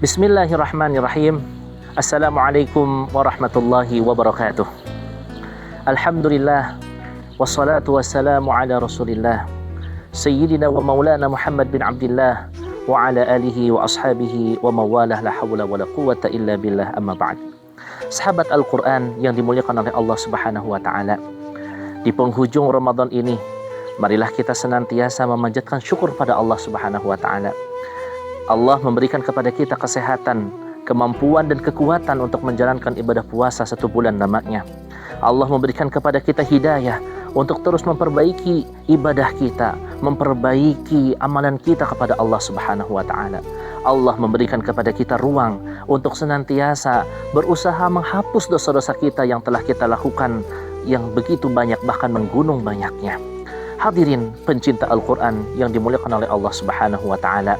Bismillahirrahmanirrahim. Assalamualaikum warahmatullahi wabarakatuh. Alhamdulillah, wassalatu wassalamu ala rasulillah Sayyidina wa maulana Muhammad bin Abdullah wa ala alihi wa ashabihi wa mawalah, la hawla wa la quwata illa billah, amma ba'd. Sahabat Al-Quran yang dimuliakan oleh Allah subhanahu wa ta'ala, di penghujung Ramadan ini, marilah kita senantiasa memanjatkan syukur pada Allah subhanahu wa ta'ala. Allah memberikan kepada kita kesehatan, kemampuan dan kekuatan untuk menjalankan ibadah puasa 1 bulan lamanya. Allah memberikan kepada kita hidayah untuk terus memperbaiki ibadah kita, memperbaiki amalan kita kepada Allah subhanahu wa ta'ala. Allah memberikan kepada kita ruang untuk senantiasa berusaha menghapus dosa-dosa kita yang telah kita lakukan yang begitu banyak, bahkan menggunung banyaknya. Hadirin pencinta Al-Quran yang dimuliakan oleh Allah subhanahu wa ta'ala,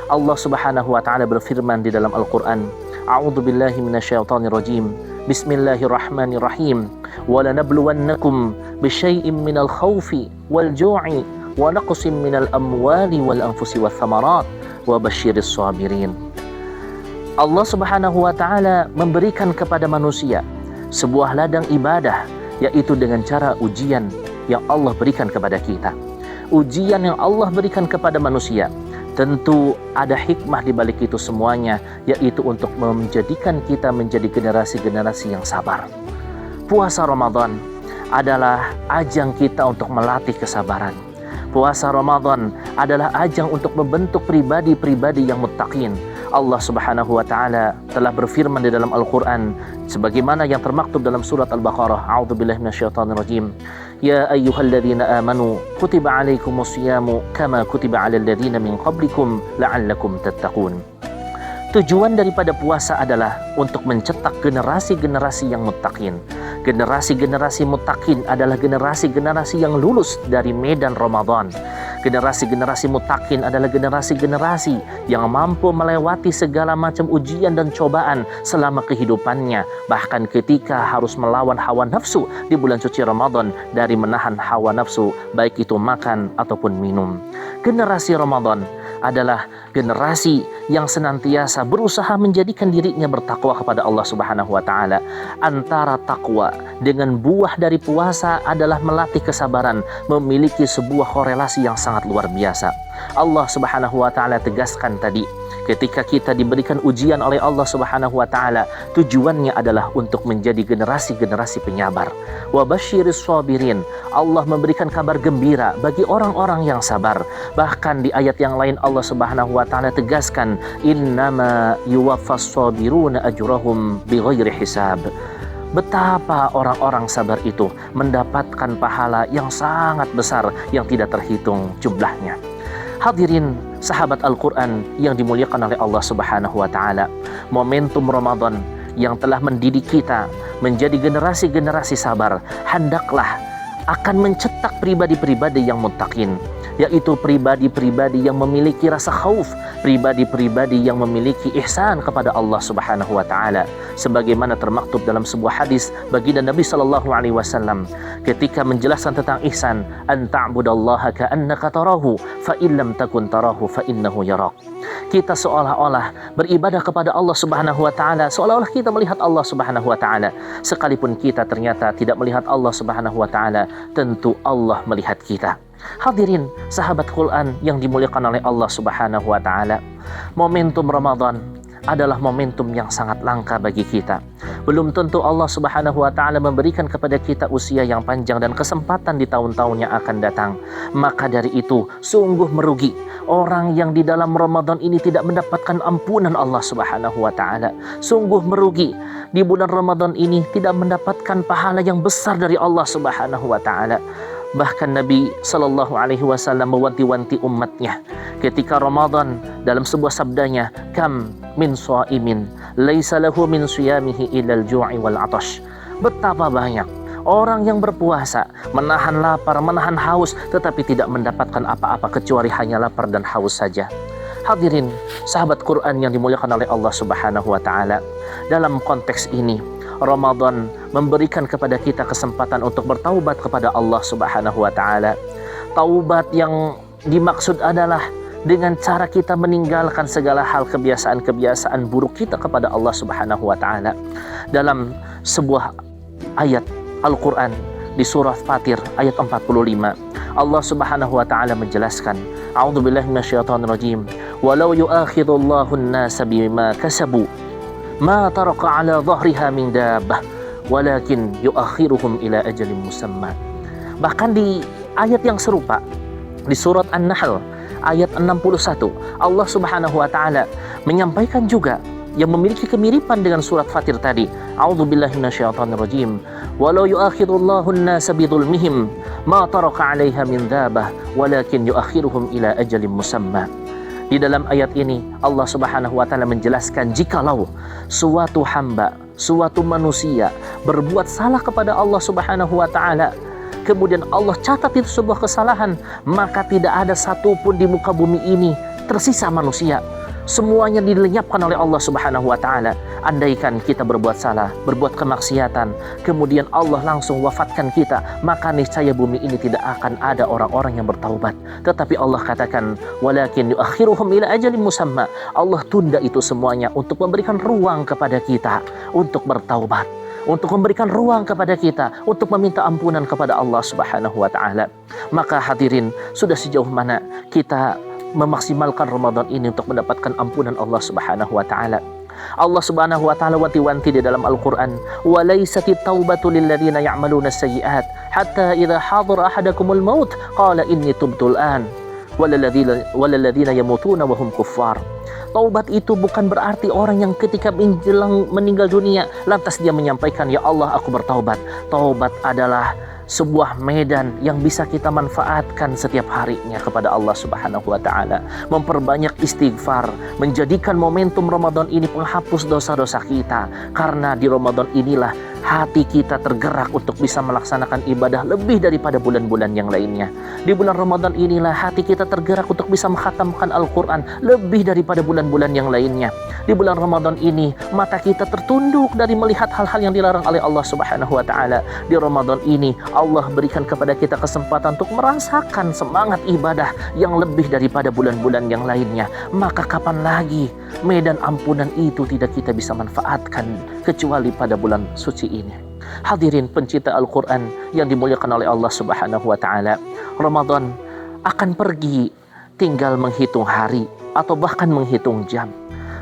Allah subhanahu wa ta'ala berfirman di dalam Al-Quran, A'udzu billahi minasyaitonir rajim. Bismillahirrahmanirrahim. Wa lanabluwannakum bisyai'im minal khaufi wal ju'i wa naqsin minal amwali wal anfusi wath thamarat wa basyiris sabirin. Allah subhanahu wa ta'ala memberikan kepada manusia sebuah ladang ibadah, yaitu dengan cara ujian yang Allah berikan kepada kita. Ujian yang Allah berikan kepada manusia, tentu ada hikmah di balik itu semuanya, yaitu untuk menjadikan kita menjadi generasi-generasi yang sabar. Puasa Ramadan adalah ajang kita untuk melatih kesabaran. Puasa Ramadan adalah ajang untuk membentuk pribadi-pribadi yang muttaqin. Allah subhanahu wa ta'ala telah berfirman di dalam Al-Quran sebagaimana yang termaktub dalam surat Al-Baqarah, A'udzu billahi minasyaitonir rajim. Ya ayyuhalladzina amanu kutiba alaikumusyamu kama kutiba alal ladzina min qablikum la'allakum tattaqun. Tujuan daripada puasa adalah untuk mencetak generasi-generasi yang muttaqin. Generasi-generasi muttaqin adalah generasi-generasi yang lulus dari medan Ramadan. Generasi-generasi muttaqin adalah generasi-generasi yang mampu melewati segala macam ujian dan cobaan selama kehidupannya, bahkan ketika harus melawan hawa nafsu di bulan suci Ramadan, dari menahan hawa nafsu baik itu makan ataupun minum. Generasi Ramadan adalah generasi yang senantiasa berusaha menjadikan dirinya bertakwa kepada Allah subhanahu wa ta'ala. Antara takwa dengan buah dari puasa adalah melatih kesabaran, memiliki sebuah korelasi yang sangat luar biasa. Allah subhanahu wa ta'ala tegaskan tadi, ketika kita diberikan ujian oleh Allah subhanahu wa ta'ala, tujuannya adalah untuk menjadi generasi-generasi penyabar. Wa basyiris sabirin, Allah memberikan kabar gembira bagi orang-orang yang sabar. Bahkan di ayat yang lain Allah subhanahu wa ta'ala tegaskan, innama yuwaffas sabiruna ajrahum bighairi hisab. Betapa orang-orang sabar itu mendapatkan pahala yang sangat besar yang tidak terhitung jumlahnya. Hadirin sahabat Al-Quran yang dimuliakan oleh Allah subhanahu wa ta'ala, momentum Ramadan yang telah mendidik kita menjadi generasi-generasi sabar hendaklah akan mencetak pribadi-pribadi yang muttaqin, yaitu pribadi-pribadi yang memiliki rasa khauf, pribadi-pribadi yang memiliki ihsan kepada Allah subhanahu wa ta'ala. Sebagaimana termaktub dalam sebuah hadis baginda Nabi sallallahu alaihi wasallam ketika menjelaskan tentang ihsan, an ta'budallaha ka'annaka tarahu fa in lam takun tarahu fa innahu yarak. Kita seolah-olah beribadah kepada Allah subhanahu wa ta'ala seolah-olah kita melihat Allah subhanahu wa ta'ala, sekalipun kita ternyata tidak melihat Allah subhanahu wa ta'ala, tentu Allah melihat kita. Hadirin sahabat Quran yang dimuliakan oleh Allah subhanahu wa ta'ala, momentum Ramadan adalah momentum yang sangat langka bagi kita. Belum tentu Allah subhanahu wa ta'ala memberikan kepada kita usia yang panjang dan kesempatan di tahun-tahun yang akan datang. Maka dari itu sungguh merugi orang yang di dalam Ramadan ini tidak mendapatkan ampunan Allah subhanahu wa ta'ala. Sungguh merugi di bulan Ramadan ini tidak mendapatkan pahala yang besar dari Allah subhanahu wa ta'ala. Bahkan Nabi sallallahu alaihi wasallam mewanti-wanti umatnya ketika Ramadan dalam sebuah sabdanya, kam min shaimin laisa lahu min siyamihi illal ju'i wal 'atash. Betapa banyak orang yang berpuasa menahan lapar, menahan haus, tetapi tidak mendapatkan apa-apa kecuali hanya lapar dan haus saja. Hadirin sahabat Quran yang dimuliakan oleh Allah subhanahu wa ta'ala, dalam konteks ini Ramadan memberikan kepada kita kesempatan untuk bertaubat kepada Allah subhanahu wa ta'ala. Taubat yang dimaksud adalah dengan cara kita meninggalkan segala hal kebiasaan-kebiasaan buruk kita kepada Allah Subhanahu wa taala. Dalam sebuah ayat Al-Qur'an di surah Fatir ayat 45, Allah Subhanahu wa taala menjelaskan, A'udzubillahi minasyaitonirrajim. Walau yu'akhidullahu an-nasa bima kasabu ma taraka 'ala dhahriha min dabbah walakin yu'akhiruhum ila ajalin musamma. Bahkan di ayat yang serupa di surat An-Nahl ayat 61, Allah Subhanahu wa taala menyampaikan juga yang memiliki kemiripan dengan surat Fatir tadi. A'udzubillahi minasyaitonirrajim. Walau yu'akhidullahu an-nasa bidzulmihim ma taraka 'alaiha min dabbah walakin yu'akhiruhum ila ajalin musamma. Di dalam ayat ini Allah Subhanahu wa taala menjelaskan, jikalau suatu hamba, suatu manusia berbuat salah kepada Allah Subhanahu wa taala, kemudian Allah catat itu sebuah kesalahan, maka tidak ada satupun di muka bumi ini tersisa manusia. Semuanya dilenyapkan oleh Allah Subhanahu wa taala. Andaikan kita berbuat salah, berbuat kemaksiatan, kemudian Allah langsung wafatkan kita, maka niscaya bumi ini tidak akan ada orang-orang yang bertaubat. Tetapi Allah katakan, walakin yuakhiruhum ila ajalin musamma. Allah tunda itu semuanya untuk memberikan ruang kepada kita untuk bertaubat, untuk memberikan ruang kepada kita untuk meminta ampunan kepada Allah Subhanahu wa taala. Maka hadirin, sudah sejauh mana kita memaksimalkan Ramadan ini untuk mendapatkan ampunan Allah Subhanahu wa taala? Allah Subhanahu wa taala wanti-wanti di dalam Al-Qur'an, "Wa laysatit taubatu lil ladzina ya'maluna as-sayyi'at hatta idza hadara ahadakumul maut qala inni tubtu al-an wal ladzina yamutuna wa hum kuffar." Taubat itu bukan berarti orang yang ketika menjelang meninggal dunia lantas dia menyampaikan, "Ya Allah, aku bertaubat." Taubat adalah sebuah medan yang bisa kita manfaatkan setiap harinya kepada Allah Subhanahu wa taala. Memperbanyak istighfar, menjadikan momentum Ramadan ini penghapus dosa-dosa kita. Karena di Ramadan inilah hati kita tergerak untuk bisa melaksanakan ibadah lebih daripada bulan-bulan yang lainnya. Di bulan Ramadan inilah hati kita tergerak untuk bisa mengkhatamkan Al-Quran lebih daripada bulan-bulan yang lainnya. Di bulan Ramadan ini mata kita tertunduk dari melihat hal-hal yang dilarang oleh Allah Subhanahu wa taala. Di Ramadan ini Allah berikan kepada kita kesempatan untuk merasakan semangat ibadah yang lebih daripada bulan-bulan yang lainnya. Maka kapan lagi medan ampunan itu tidak kita bisa manfaatkan kecuali pada bulan suci ini. Hadirin pencinta Al-Quran yang dimuliakan oleh Allah Subhanahu wa taala, Ramadan akan pergi, tinggal menghitung hari atau bahkan menghitung jam.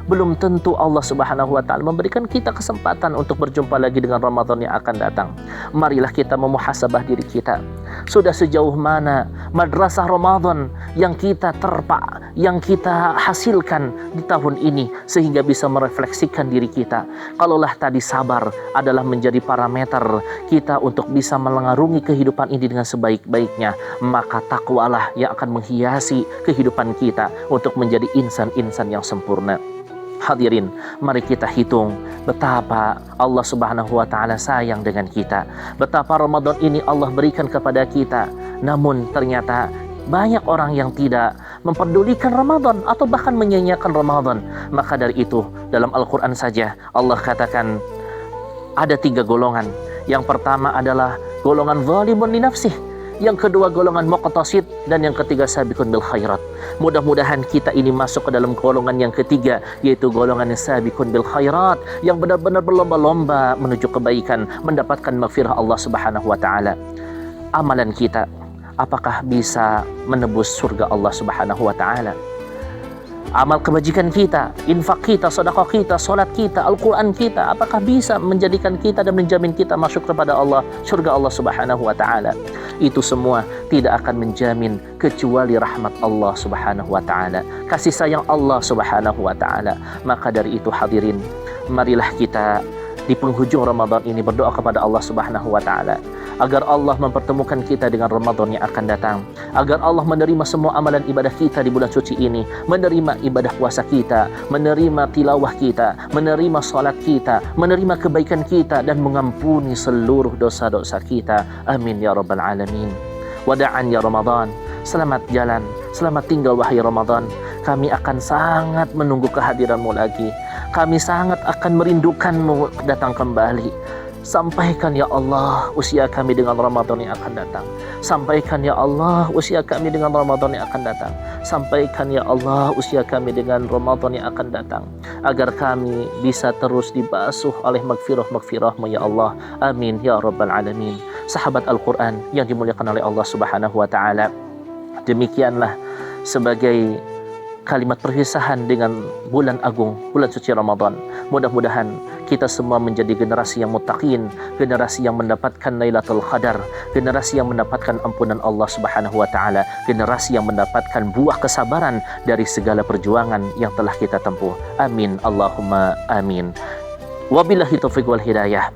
Belum tentu Allah Subhanahu wa taala memberikan kita kesempatan untuk berjumpa lagi dengan Ramadan yang akan datang. Marilah kita memuhasabah diri kita. Sudah sejauh mana madrasah Ramadan yang kita terpa, yang kita hasilkan di tahun ini sehingga bisa merefleksikan diri kita. Kalaulah tadi sabar adalah menjadi parameter kita untuk bisa mengarungi kehidupan ini dengan sebaik-baiknya, maka takwalah yang akan menghiasi kehidupan kita untuk menjadi insan-insan yang sempurna. Hadirin, mari kita hitung betapa Allah Subhanahu wa taala sayang dengan kita. Betapa Ramadan ini Allah berikan kepada kita. Namun ternyata banyak orang yang tidak memperdulikan Ramadan atau bahkan menyanyiakan Ramadan. Maka dari itu dalam Al-Quran saja Allah katakan ada 3 golongan. Yang pertama adalah golongan zalimun li nafsih, yang kedua golongan muqtasid, dan yang ketiga sabiqun bil khairat. Mudah-mudahan kita ini masuk ke dalam golongan yang ketiga, yaitu golongan yang sabiqun bil khairat, yang benar-benar berlomba-lomba menuju kebaikan, mendapatkan maghfirah Allah Subhanahu wa taala. Amalan kita apakah bisa menebus surga Allah Subhanahu wa taala? Amal kebajikan kita, infak kita, sedekah kita, salat kita, Al-Quran kita, apakah bisa menjadikan kita dan menjamin kita masuk kepada Allah, surga Allah Subhanahu wa taala? Itu semua tidak akan menjamin kecuali rahmat Allah Subhanahu wa taala, kasih sayang Allah Subhanahu wa taala. Maka dari itu hadirin, marilah kita di penghujung Ramadan ini berdoa kepada Allah Subhanahu wa taala agar Allah mempertemukan kita dengan Ramadan yang akan datang, agar Allah menerima semua amalan ibadah kita di bulan suci ini, menerima ibadah puasa kita, menerima tilawah kita, menerima salat kita, menerima kebaikan kita, dan mengampuni seluruh dosa-dosa kita. Amin ya rabbal alamin. Wada'an ya Ramadan. Selamat jalan, selamat tinggal wahai Ramadan. Kami akan sangat menunggu kehadiranmu lagi. Kami sangat akan merindukanmu datang kembali. Sampaikan ya Allah usia kami dengan Ramadan yang akan datang. Sampaikan ya Allah usia kami dengan Ramadan yang akan datang. Sampaikan ya Allah usia kami dengan Ramadan yang akan datang, agar kami bisa terus dibasuh oleh magfirah-magfirah-Mu ya Allah. Amin ya Rabbal Alamin. Sahabat Al-Quran yang dimuliakan oleh Allah Subhanahu wa Ta'ala, demikianlah sebagai kalimat perpisahan dengan bulan agung, bulan suci Ramadan. Mudah-mudahan kita semua menjadi generasi yang muttaqin, generasi yang mendapatkan Lailatul Qadar, generasi yang mendapatkan ampunan Allah Subhanahu wa Ta'ala, generasi yang mendapatkan buah kesabaran dari segala perjuangan yang telah kita tempuh. Amin Allahumma amin. Wabillahi taufiq wal hidayah.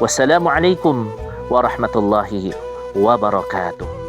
Wassalamualaikum warahmatullahi wabarakatuh.